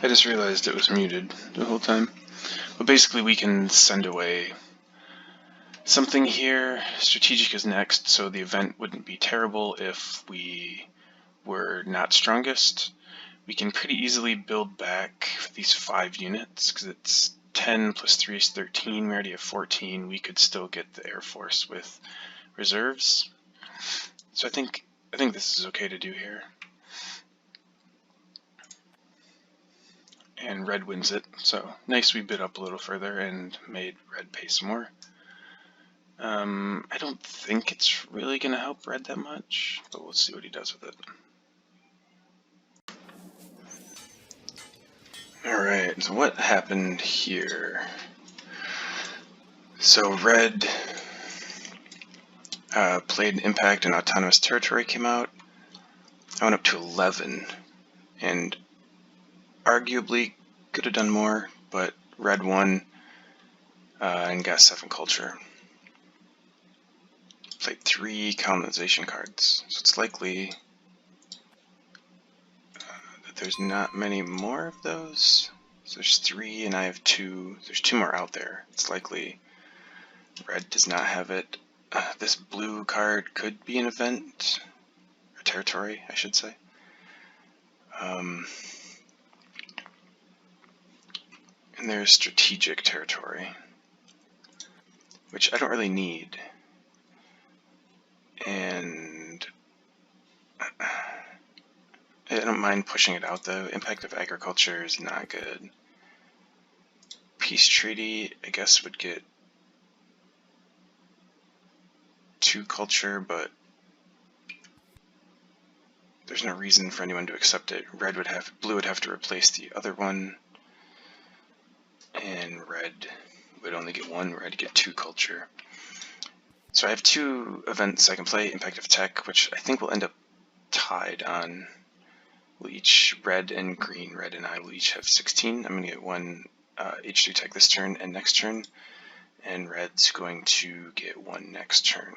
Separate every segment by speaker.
Speaker 1: I just realized it was muted the whole time. But basically we can send away something here. Strategic is next, so the event wouldn't be terrible if we were not strongest. We can pretty easily build back these 5 units, because it's 10 plus 3 is 13, we already have 14. We could still get the Air Force with reserves. So I think this is okay to do here. And red wins it, so nice we bid up a little further and made red pay some more. I don't think it's really going to help red that much, but we'll see what he does with it. Alright, so what happened here? So red played an impact and autonomous territory came out. I went up to 11 and arguably could have done more, but red won and got 7 culture. Played 3 colonization cards, so it's likely that there's not many more of those. So there's 3 and I have 2. There's 2 more out there. It's likely red does not have it. This blue card could be an event, or territory, I should say. And there's strategic territory, which I don't really need. And I don't mind pushing it out though. Impact of agriculture is not good. Peace treaty, I guess, would get 2 culture, but there's no reason for anyone to accept it. Blue would have to replace the other one, and red would only get 1, red get 2 culture. So I have 2 events I can play, Impact of Tech, which I think will end up tied on. We'll each, red and green, red and I will each have 16. I'm going to get 1 H3 Tech this turn and next turn, and red's going to get 1 next turn.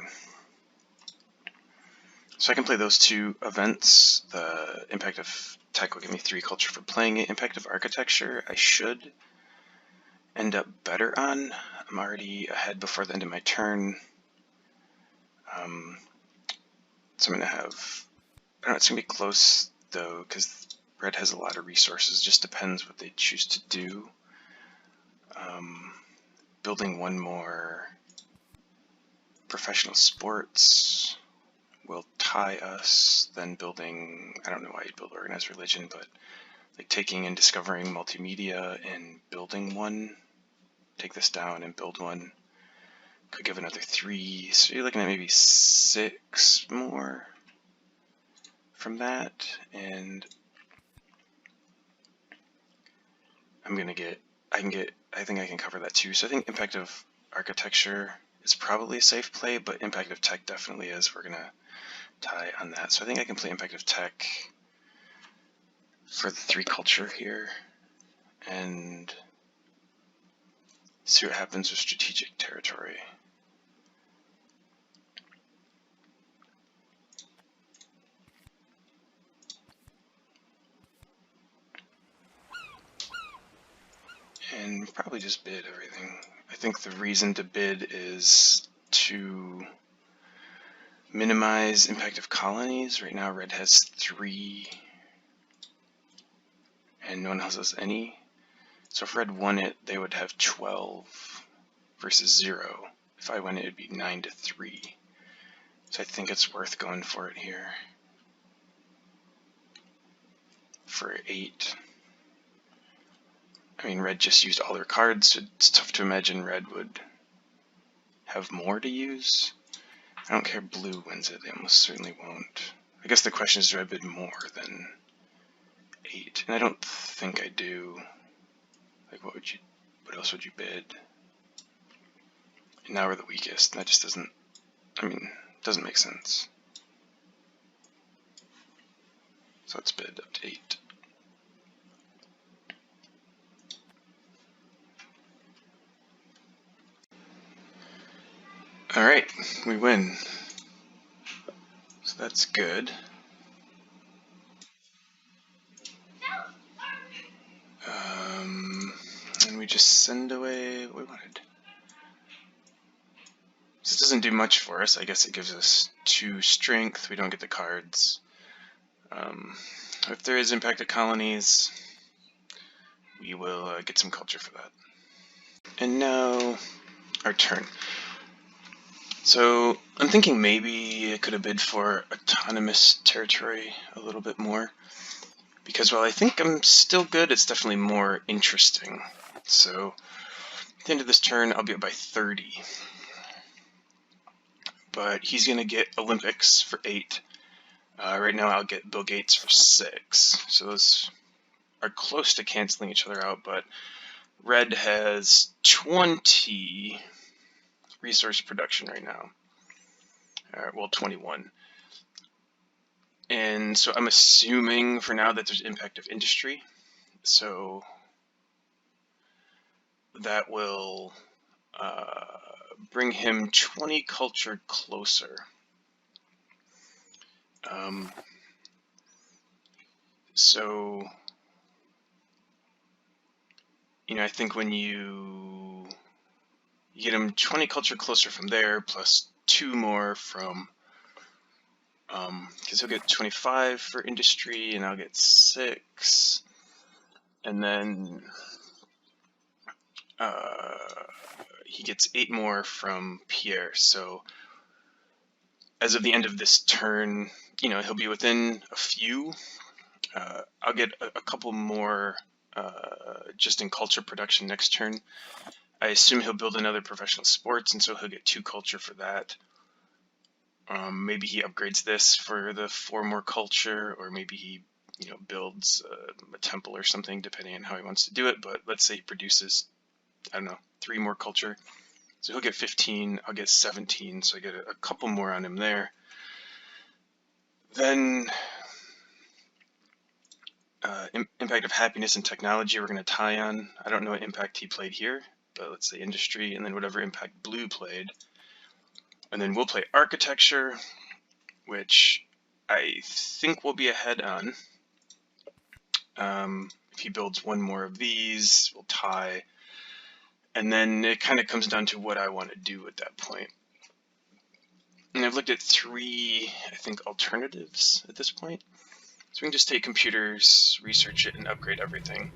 Speaker 1: So I can play those 2 events. The Impact of Tech will give me 3 culture for playing it. Impact of Architecture I should end up better on. I'm already ahead before the end of my turn. So I'm going to have, I don't know, it's going to be close though, because red has a lot of resources. It just depends what they choose to do. Building 1 more professional sports will tie us, then building, I don't know why you'd build organized religion, but like taking and discovering multimedia and building 1, take this down and build 1, could give another 3, so you're looking at maybe 6 more from that, and I think I can cover that too. So I think Impact of Architecture is probably a safe play, but Impact of Tech definitely is. We're gonna tie on that. So I think I can play Impact of Tech for the 3 culture here and see what happens with strategic territory. And probably just bid everything. I think the reason to bid is to minimize impact of colonies. Right now red has 3 and no one else has any. So if red won it, they would have 12 versus 0. If I win it, it'd be 9-3. So I think it's worth going for it here. For 8. I mean, red just used all their cards, so it's tough to imagine red would have more to use. I don't care if blue wins it, they almost certainly won't. I guess the question is, do I bid more than 8? And I don't think I do. Like, what else would you bid? And now we're the weakest, and that just doesn't, doesn't make sense. So let's bid up to 8. Alright, we win. So that's good. just send away what we wanted. This doesn't do much for us. I guess it gives us 2 strength. We don't get the cards. If there is impact of colonies, we will get some culture for that. And now our turn. So I'm thinking maybe I could have bid for autonomous territory a little bit more, because while I think I'm still good, it's definitely more interesting. So at the end of this turn, I'll be up by 30. But he's going to get Olympics for 8. Right now I'll get Bill Gates for 6. So those are close to canceling each other out, but Red has 20 resource production right now. Well, 21. And so I'm assuming for now that there's impact of industry. So that will bring him 20 culture closer. So, I think when you get him 20 culture closer from there, plus 2 more from, because he'll get 25 for industry, and I'll get 6, and then he gets 8 more from Pierre. So as of the end of this turn, he'll be within a few. I'll get a couple more just in culture production next turn. I assume he'll build another professional sports, and so he'll get 2 culture for that. Maybe he upgrades this for the 4 more culture, or maybe he builds a temple or something, depending on how he wants to do it. But let's say he produces, I don't know, 3 more culture. So he'll get 15, I'll get 17, so I get a couple more on him there. Then impact of happiness and technology we're going to tie on. I don't know what impact he played here, but let's say industry, and then whatever impact blue played. And then we'll play architecture, which I think we'll be ahead on. If he builds 1 more of these, we'll tie. And then it kind of comes down to what I want to do at that point. And I've looked at 3, I think, alternatives at this point. So we can just take computers, research it, and upgrade everything.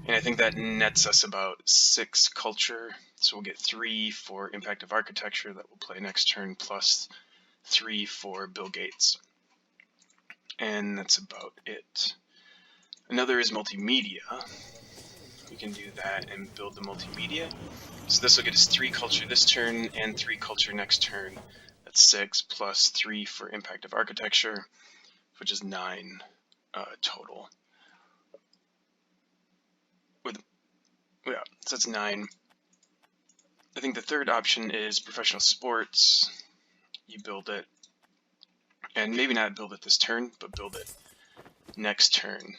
Speaker 1: And I think that nets us about 6 culture. So we'll get 3 for impact of architecture that we'll play next turn, plus 3 for Bill Gates. And that's about it. Another is multimedia. We can do that and build the multimedia. So this will get us 3 culture this turn and 3 culture next turn. That's 6 plus 3 for impact of architecture, which is 9 total. So that's 9. I think the third option is professional sports. You build it, and maybe not build it this turn, but build it next turn.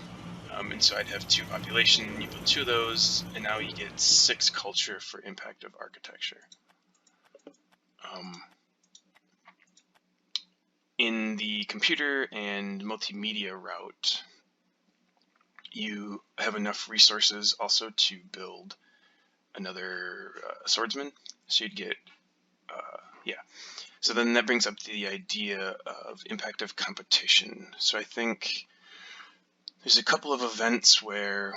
Speaker 1: And so I'd have 2 population, you build 2 of those, and now you get 6 culture for impact of architecture. In the computer and multimedia route, you have enough resources also to build another swordsman. So you'd get, So then that brings up the idea of impact of competition. So I think there's a couple of events where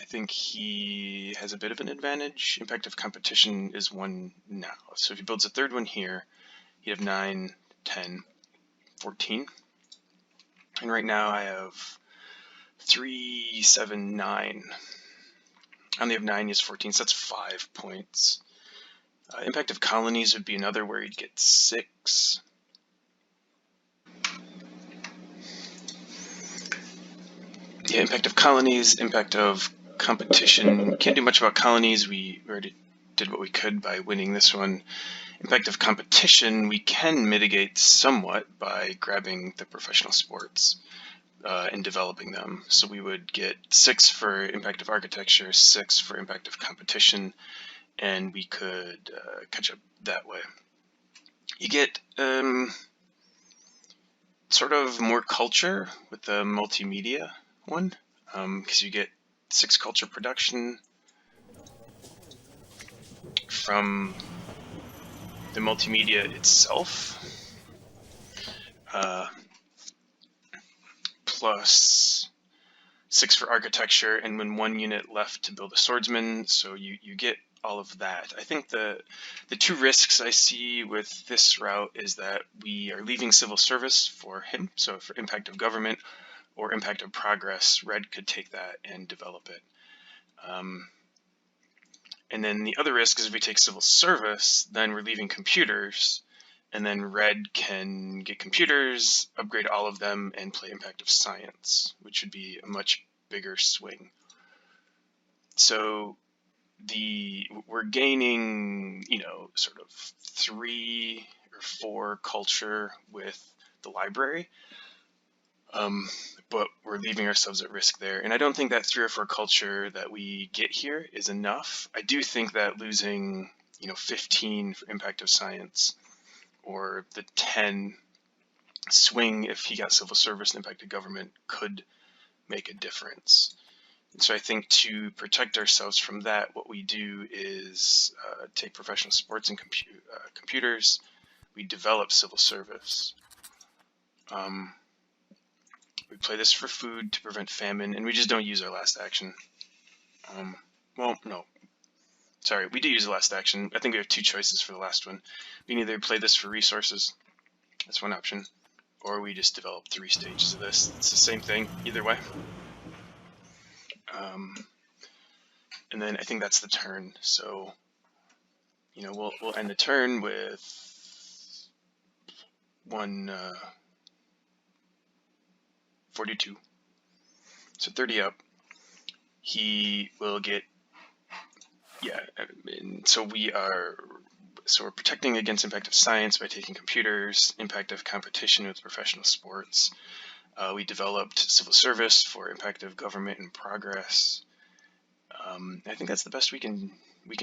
Speaker 1: I think he has a bit of an advantage. Impact of competition is 1 now. So if he builds a 3rd one here, he'd have 9, 10, 14. And right now I have 3, 7, 9. I only have 9, he has 14, so that's 5 points. Impact of colonies would be another where he'd get 6. Yeah, impact of colonies, impact of competition. Can't do much about colonies. We already did what we could by winning this one. Impact of competition, we can mitigate somewhat by grabbing the professional sports and developing them. So we would get 6 for impact of architecture, 6 for impact of competition, and we could catch up that way. You get sort of more culture with the multimedia one, because you get 6 culture production from the multimedia itself, plus 6 for architecture, and when 1 unit left to build a swordsman, so you get all of that. I think the 2 risks I see with this route is that we are leaving civil service for him, so for impact of government or impact of progress, Red could take that and develop it. And then the other risk is if we take civil service, then we're leaving computers, and then Red can get computers, upgrade all of them, and play impact of science, which would be a much bigger swing. So we're gaining, sort of 3 or 4 culture with the library, but we're leaving ourselves at risk there. And I don't think that 3 or 4 culture that we get here is enough. I do think that losing, 15 for impact of science, or the 10 swing if he got civil service and impact of government could make a difference. And so I think to protect ourselves from that, what we do is take professional sports and computers. We develop civil service. We play this for food to prevent famine, and we just don't use our last action. Well, no. Sorry, we do use the last action. I think we have 2 choices for the last one. We can either play this for resources, that's one option, or we just develop 3 stages of this. It's the same thing, either way. And then I think that's the turn. So, we'll end the turn with 142. So 30 up. He will get, and so we're protecting against impact of science by taking computers, impact of competition with professional sports. We developed civil service for impact of government and progress. I think that's the best we can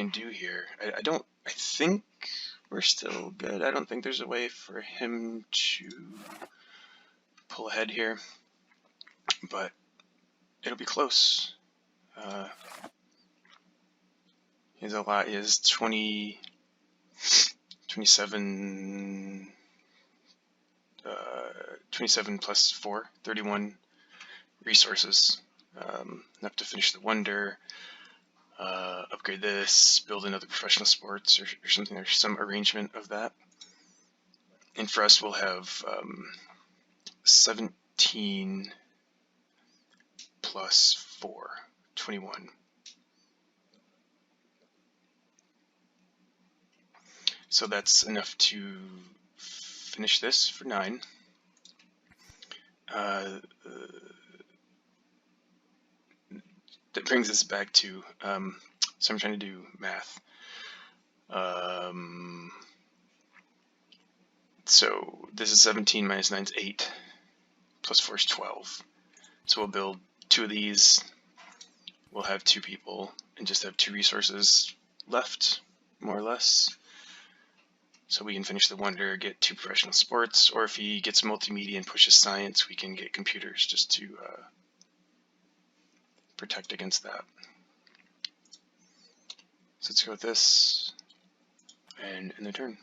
Speaker 1: do here. I think we're still good. I don't think there's a way for him to pull ahead here, but it'll be close. He has a lot. He has 27 plus 4, 31 resources. Enough to finish the wonder, upgrade this, build another professional sports or something, or some arrangement of that. And for us, we'll have 17 plus 4, 21. So that's enough to finish this for 9. That brings us back to, so I'm trying to do math. So this is 17 minus 9 is 8, plus 4 is 12. So we'll build 2 of these, we'll have 2 people, and just have 2 resources left, more or less. So we can finish the wonder, get 2 professional sports, or if he gets multimedia and pushes science, we can get computers just to protect against that. So let's go with this, and end the turn.